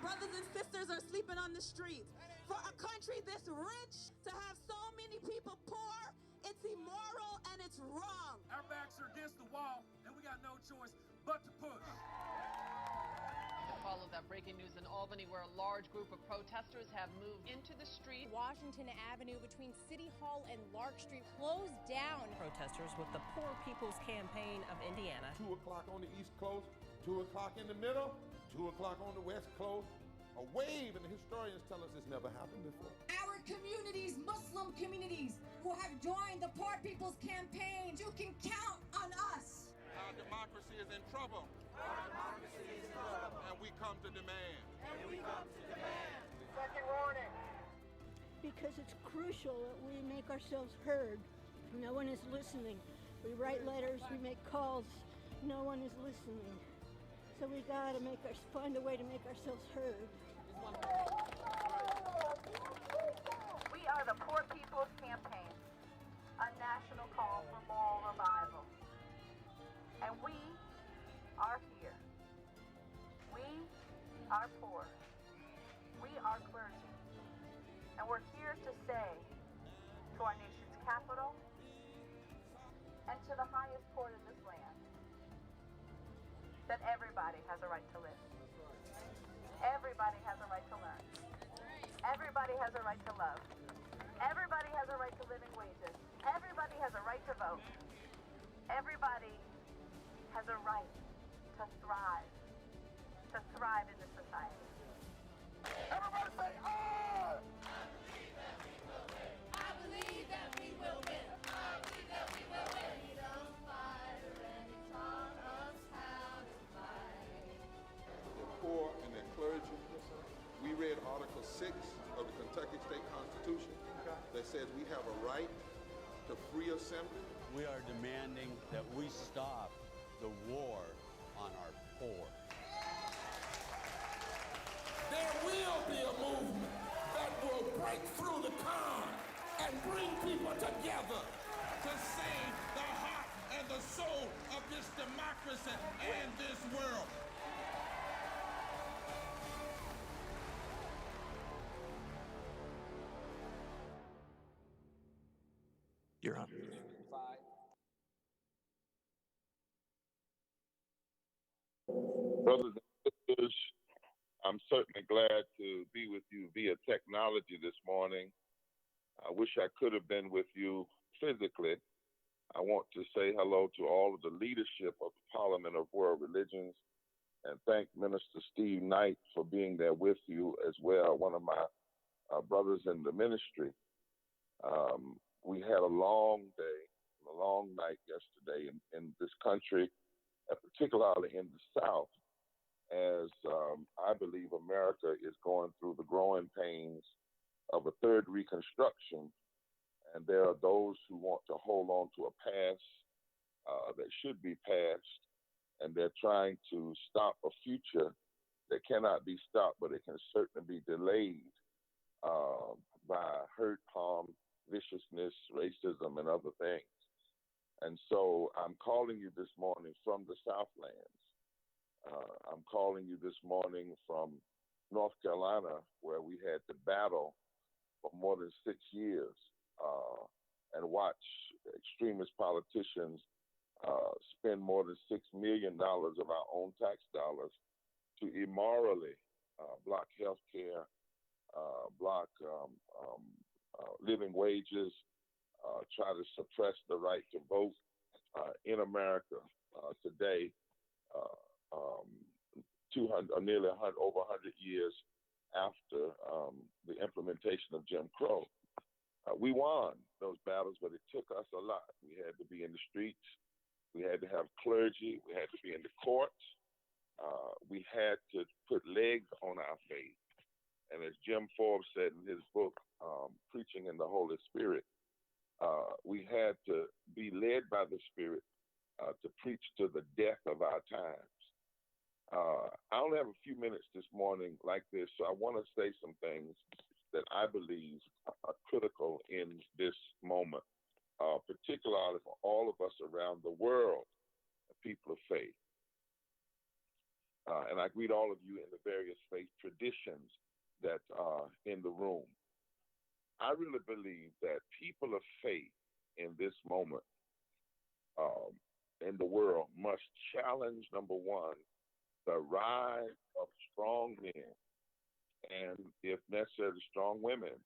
brothers and sisters are sleeping on the streets. For a country this rich to have so many people poor, it's immoral and it's wrong. Our backs are against the wall, and we got no choice but to push. To follow that breaking news in Albany, where a large group of protesters have moved into the street. Washington Avenue between City Hall and Lark Street closed down. Protesters with the Poor People's Campaign of Indiana. 2 o'clock on the East Coast, 2 o'clock in the middle, 2 o'clock on the West Coast. A wave, and the historians tell us it's never happened before. Our communities, Muslim communities, who have joined the Poor People's Campaign, you can count on us. Our democracy is in trouble. Our democracy is in trouble. And we come to demand. And we come to demand. Second warning. Because it's crucial that we make ourselves heard. No one is listening. We write letters, we make calls. No one is listening. So we gotta find a way to make ourselves heard. We are the Poor People's Campaign, a national call for moral revival. And we are here. We are poor. We are clergy. And we're here to say to our nation's capital and to the highest court in this land that everybody has a right to live. Everybody has a right to learn. Everybody has a right to love. Everybody has a right to living wages. Everybody has a right to vote. Everybody has a right to thrive in this society. Everybody say, I! I believe that we will win. I believe that we will win. Freedom fighter, and he taught us how to fight. The poor and their clergy. We read Article 6 of the Kentucky State Constitution that says we have a right to free assembly. We are demanding that we stop the war on our poor. There will be a movement that will break through the con and bring people together to save the heart and the soul of this democracy and this world. You're on. Brothers and sisters, I'm certainly glad to be with you via technology this morning. I wish I could have been with you physically. I want to say hello to all of the leadership of the Parliament of World Religions and thank Minister Steve Knight for being there with you as well, one of my brothers in the ministry. We had a long day, a long night yesterday in this country, particularly in the South, as I believe America is going through the growing pains of a third Reconstruction. And there are those who want to hold on to a past that should be past, and they're trying to stop a future that cannot be stopped, but it can certainly be delayed by hurt, harm, viciousness, racism, and other things. And so I'm calling you this morning from the Southlands. I'm calling you this morning from North Carolina, where we had to battle for more than 6 years and watch extremist politicians spend more than $6 million of our own tax dollars to immorally block health care, block living wages, try to suppress the right to vote in America today, nearly over 100 years after the implementation of Jim Crow. We won those battles, but it took us a lot. We had to be in the streets. We had to have clergy. We had to be in the courts. We had to put legs on our faith. And as Jim Forbes said in his book, Preaching in the Holy Spirit, we had to be led by the Spirit to preach to the death of our times. I only have a few minutes this morning like this, so I want to say some things that I believe are critical in this moment, particularly for all of us around the world, people of faith. And I greet all of you in the various faith traditions. traditions that are in the room. I really believe that people of faith in this moment in the world must challenge, number one, the rise of strong men and, if necessary, strong women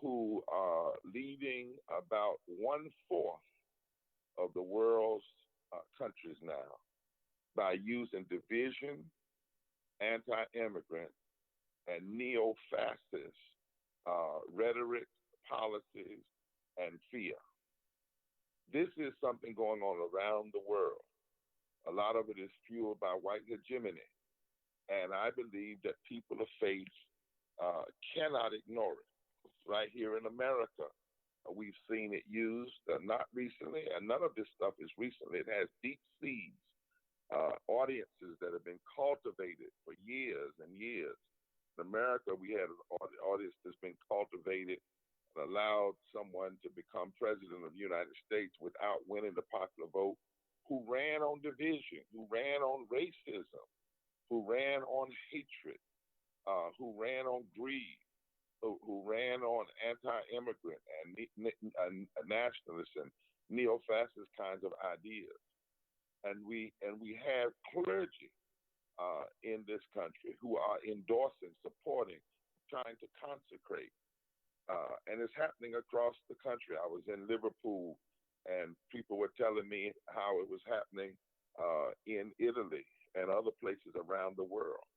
who are leading about 1/4 of the world's countries now by using division, anti-immigrant, and neo-fascist rhetoric, policies, and fear. This is something going on around the world. A lot of it is fueled by white hegemony. And I believe that people of faith cannot ignore it. Right here in America, we've seen it used, not recently, and none of this stuff is recently. It has deep seeds, audiences that have been cultivated for years and years. In America, we had an audience that's been cultivated and allowed someone to become president of the United States without winning the popular vote, who ran on division, who ran on racism, who ran on hatred, who ran on greed, who ran on anti-immigrant and nationalist and neo-fascist kinds of ideas. And we have clergy in this country who are endorsing, supporting, trying to consecrate. And it's happening across the country. I was in Liverpool, and people were telling me how it was happening in Italy and other places around the world.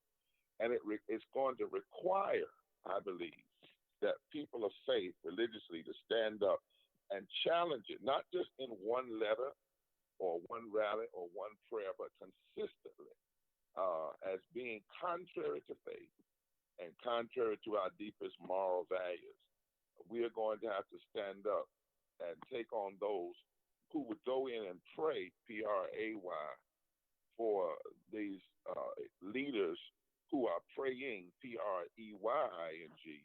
And it's going to require, I believe, that people of faith religiously to stand up and challenge it, not just in one letter or one rally or one prayer, but consistently as being contrary to faith and contrary to our deepest moral values. We are going to have to stand up and take on those who would go in and pray, P-R-A-Y, for these leaders who are praying, P-R-E-Y-I-N-G,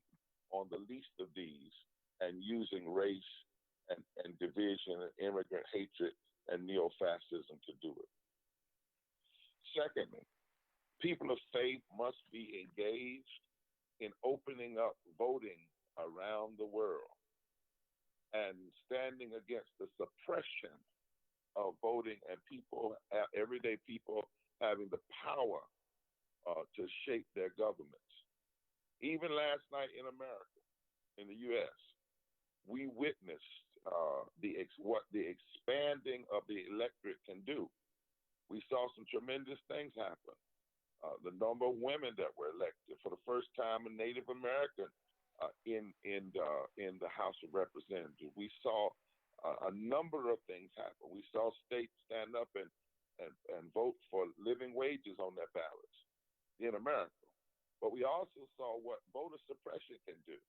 on the least of these and using race and division and immigrant hatred and neo-fascism to do it. Secondly, people of faith must be engaged in opening up voting around the world and standing against the suppression of voting and people, everyday people, having the power to shape their governments. Even last night in America, in the U.S., we witnessed what the expanding of the electorate can do. We saw some tremendous things happen. The number of women that were elected for the first time, a Native American in the House of Representatives. We saw a number of things happen. We saw states stand up and vote for living wages on their ballots in America. But we also saw what voter suppression can do.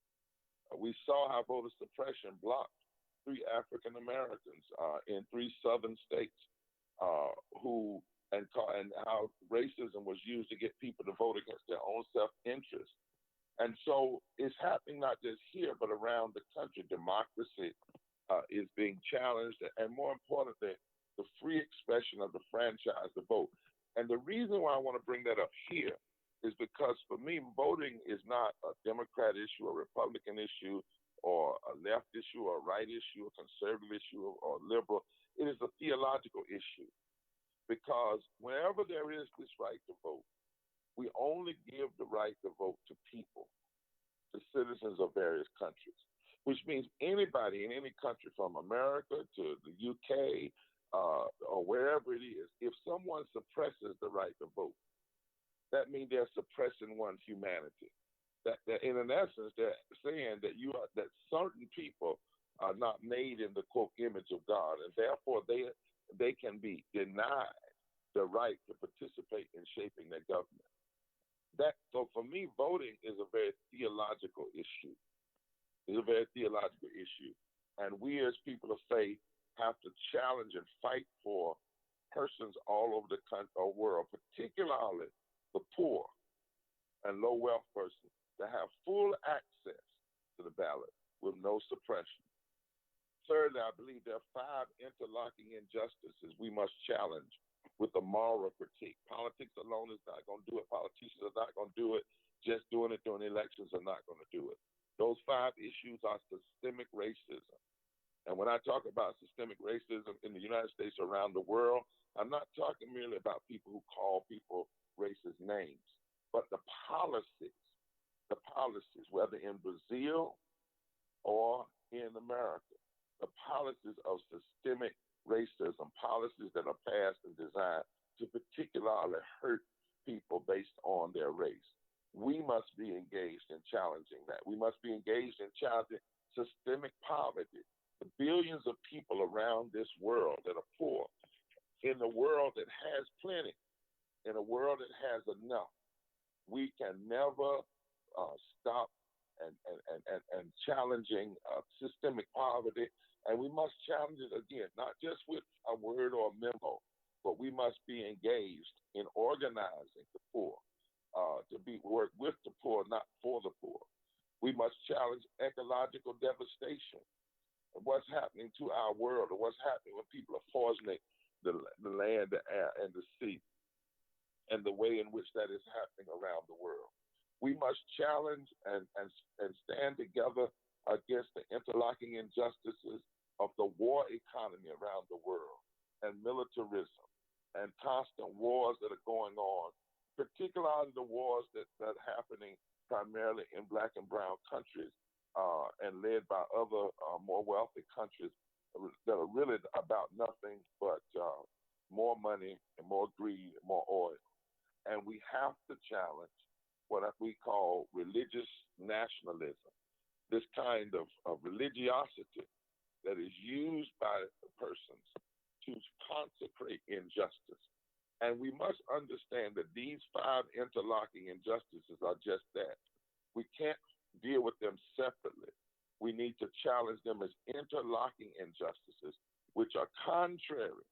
We saw how voter suppression blocked 3 African Americans in 3 southern states and how racism was used to get people to vote against their own self-interest. And so it's happening not just here, but around the country. Democracy is being challenged, and more importantly, the free expression of the franchise to vote. And the reason why I want to bring that up here is because for me, voting is not a Democrat issue, a Republican issue, or a left issue, or a right issue, a conservative issue, or liberal. It is a theological issue. Because whenever there is this right to vote, we only give the right to vote to people, to citizens of various countries, which means anybody in any country from America to the UK or wherever it is, if someone suppresses the right to vote, that means they're suppressing one's humanity. That in an essence, they're saying that that certain people are not made in the quote image of God, and therefore they can be denied the right to participate in shaping their government. So for me, voting is a very theological issue. It's a very theological issue. And we as people of faith have to challenge and fight for persons all over the world, particularly the poor and low wealth persons, to have full access to the ballot with no suppression. Thirdly, I believe there are 5 interlocking injustices we must challenge with a moral critique. Politics alone is not going to do it. Politicians are not going to do it. Just doing it during elections are not going to do it. Those 5 issues are systemic racism. And when I talk about systemic racism in the United States, around the world, I'm not talking merely about people who call people racist names, but the policies, whether in Brazil or in America, the policies of systemic racism, policies that are passed and designed to particularly hurt people based on their race. We must be engaged in challenging that. We must be engaged in challenging systemic poverty. The billions of people around this world that are poor, in a world that has plenty, in a world that has enough, we can never stop and challenging systemic poverty. And we must challenge it again, not just with a word or a memo, but we must be engaged in organizing the poor, to work with the poor, not for the poor. We must challenge ecological devastation and what's happening to our world, or what's happening when people are poisoning the land, the air, and the sea, and the way in which that is happening around the world. We must challenge and stand together against the interlocking injustices of the war economy around the world, and militarism, and constant wars that are going on, particularly the wars that are happening primarily in Black and brown countries, and led by other more wealthy countries that are really about nothing but more money and more greed and more oil. And we have to challenge what we call religious nationalism, this kind of religiosity that is used by persons to consecrate injustice. And we must understand that these 5 interlocking injustices are just that. We can't deal with them separately. We need to challenge them as interlocking injustices, which are contrary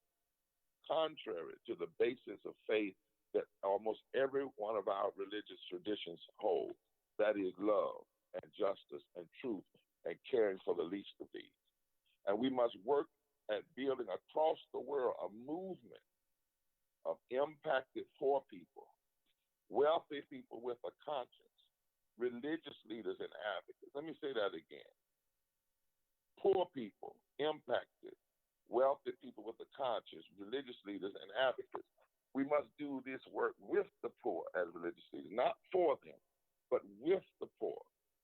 to the basis of faith that almost every one of our religious traditions hold. That is love and justice and truth and caring for the least of these. And we must work at building across the world a movement of impacted poor people, wealthy people with a conscience, religious leaders and advocates. Let me say that again. Poor people, impacted, wealthy people with a conscience, religious leaders and advocates. We must do this work with the poor as religious leaders, not for them, but with the poor,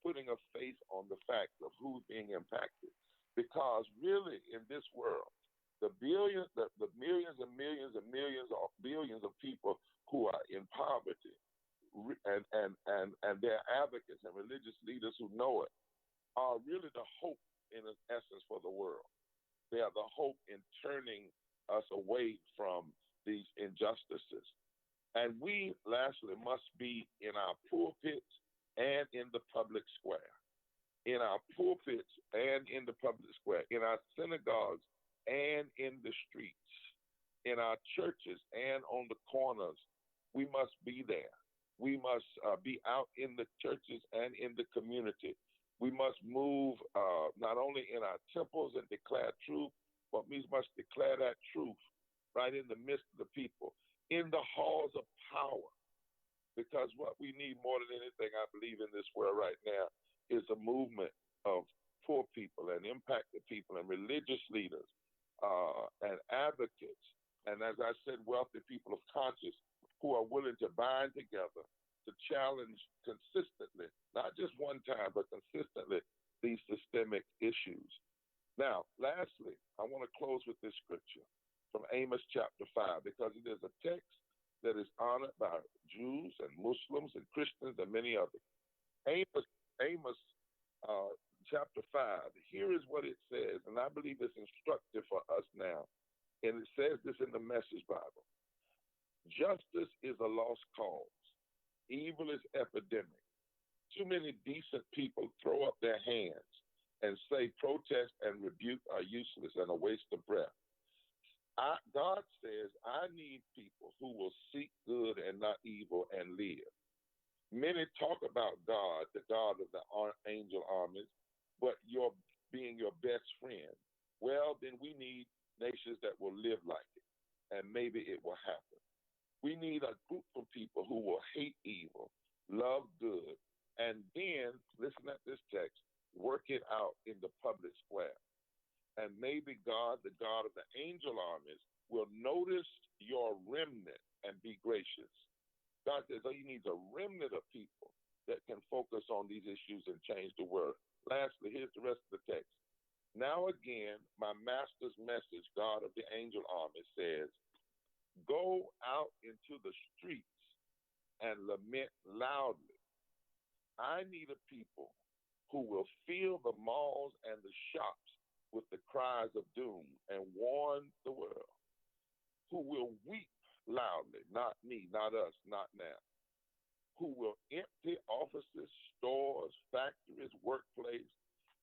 putting a face on the fact of who's being impacted. Because really in this world, the millions and millions and millions or billions of people who are in poverty and their advocates and religious leaders who know it are really the hope in essence for the world. They are the hope in turning us away from these injustices. And we, lastly, must be in our pulpits and in the public square. In our pulpits and in the public square, in our synagogues and in the streets, in our churches and on the corners, we must be there. We must be out in the churches and in the community. We must move not only in our temples and declare truth, but we must declare that truth right in the midst of the people, in the halls of power. Because what we need more than anything, I believe, in this world right now is a movement of poor people and impacted people and religious leaders and advocates. And as I said, wealthy people of conscience who are willing to bind together to challenge consistently, not just one time, but consistently, these systemic issues. Now, lastly, I want to close with this scripture from Amos chapter 5, because it is a text that is honored by Jews and Muslims and Christians and many others. Amos chapter 5, here is what it says, and I believe it's instructive for us now. And it says this in the Message Bible. Justice is a lost cause. Evil is epidemic. Too many decent people throw up their hands and say protest and rebuke are useless and a waste of breath. God says, I need people who will seek good and not evil and live. Many talk about God, the God of the angel armies, but you're being your best friend. Well, then we need nations that will live like it, and maybe it will happen. We need a group of people who will hate evil, love good, and then, listen at this text, work it out in the public square. And maybe God, the God of the angel armies, will notice your remnant and be gracious. God says, oh, he needs a remnant of people that can focus on these issues and change the world. Lastly, here's the rest of the text. Now again, my master's message, God of the angel army, says, go out into the streets and lament loudly. I need a people who will fill the malls and the shops with the cries of doom and warn the world, who will weep loudly, not me, not us, not now, who will empty offices, stores, factories, workplace,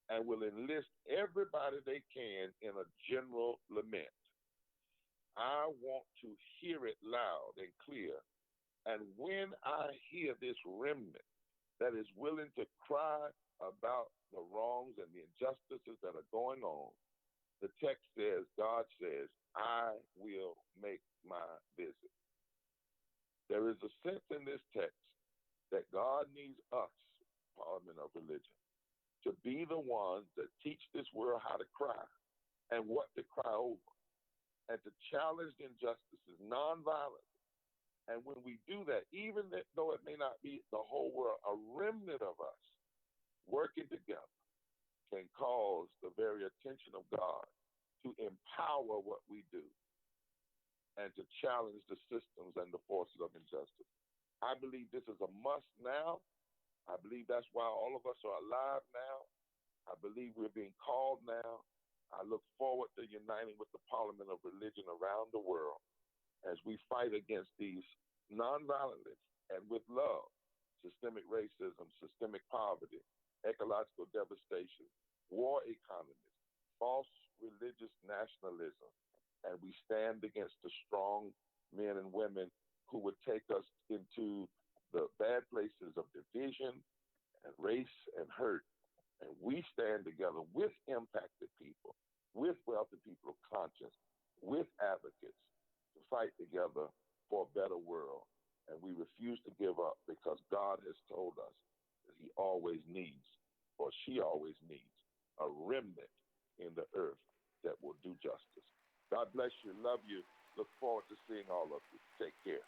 and will enlist everybody they can in a general lament. I want to hear it loud and clear. And when I hear this remnant that is willing to cry about the wrongs and the injustices that are going on, the text says, God says, I will make my visit. There is a sense in this text that God needs us, Parliament of Religion, to be the ones that teach this world how to cry and what to cry over, and to challenge the injustices nonviolently. And when we do that, even though it may not be the whole world, a remnant of us working together can cause the very attention of God to empower what we do and to challenge the systems and the forces of injustice. I believe this is a must now. I believe that's why all of us are alive now. I believe we're being called now. I look forward to uniting with the Parliament of Religion around the world as we fight against these nonviolently and with love, systemic racism, systemic poverty, ecological devastation, war economies, false religious nationalism, and we stand against the strong men and women who would take us into the bad places of division and race and hurt. And we stand together with impacted people, with wealthy people of conscience, with advocates to fight together for a better world. And we refuse to give up because God has told us that he always needs, or she always needs, a remnant in the earth that will do justice. God bless you. Love you. Look forward to seeing all of you. Take care.